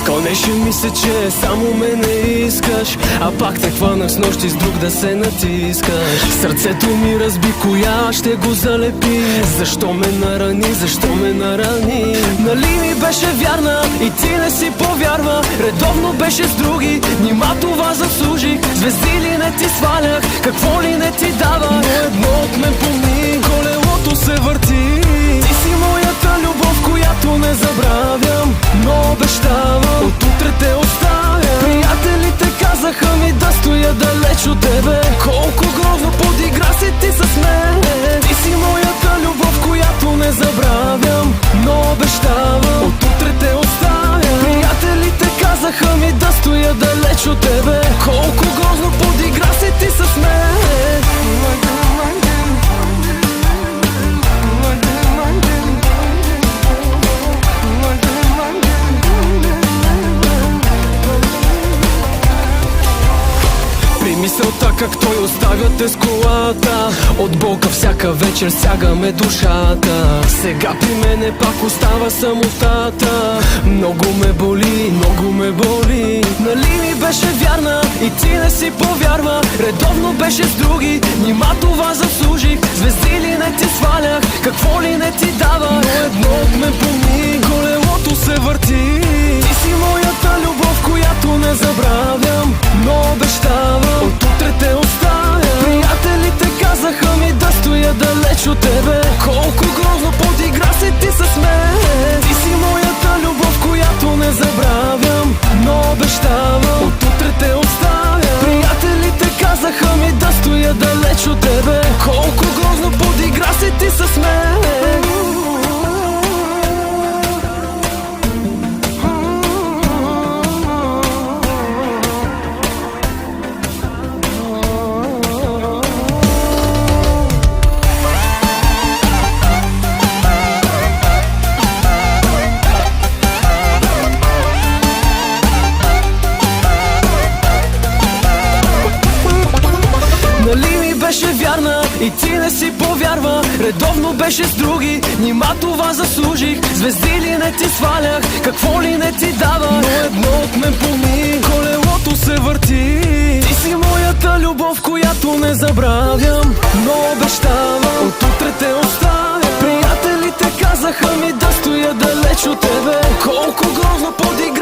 Конеше ми се, че само мене искаш, а пак те хванах с нощи с друг да се натискаш. Сърцето ми разби, коя ще го залепи? Защо ме нарани, защо ме нарани? Нали ми беше вярна и ти не си повярва? Редовно беше с други, нима това заслужих? Звезди ли не ти свалях, какво ли не ти дава? Но едно от мен помни, колелото се върти. Ти си моята любов, която не забравям, но обещавам, от утре те оставя. Приятелите казаха ми да стоя далеч от тебе. Колко грозно подигра си ти с мен. Ти си моята любов, която не забравям, но обещавам, от утре те оставя. Приятелите казаха ми да стоя далеч от тебе. Колко грозно подигра си ти с мен. Мисълта как той оставя те с колата, от болка всяка вечер сягаме душата. Сега при мене пак остава самотата. Много ме боли, много ме боли. Нали ми беше вярна и ти не си повярва? Редовно беше с други, нима това заслужих? Звезди ли не ти свалях, какво ли не ти дава? Но едно от мен помни, колелото се върти. Ти си моята любов, която не забравям, но обещавам, от утре те оставя. Приятелите казаха ми да стоя далеч от тебе. Колко грозно подигра си ти с мен. Ти си моята любов, която не забравям, но обещавам, от утре те оставя. Приятелите казаха ми да стоя далеч от тебе. Колко грозно подигра си ти с мен. Нали ми беше вярна и ти не си повярва? Редовно беше с други, нима това заслужих? Звезди ли не ти свалях, какво ли не ти дава? Но едно от мен помни, колелото се върти. Ти си моята любов, която не забравям, но обещавам, от утре те оставя. Приятелите казаха ми да стоя далеч от тебе. Колко грозно подигра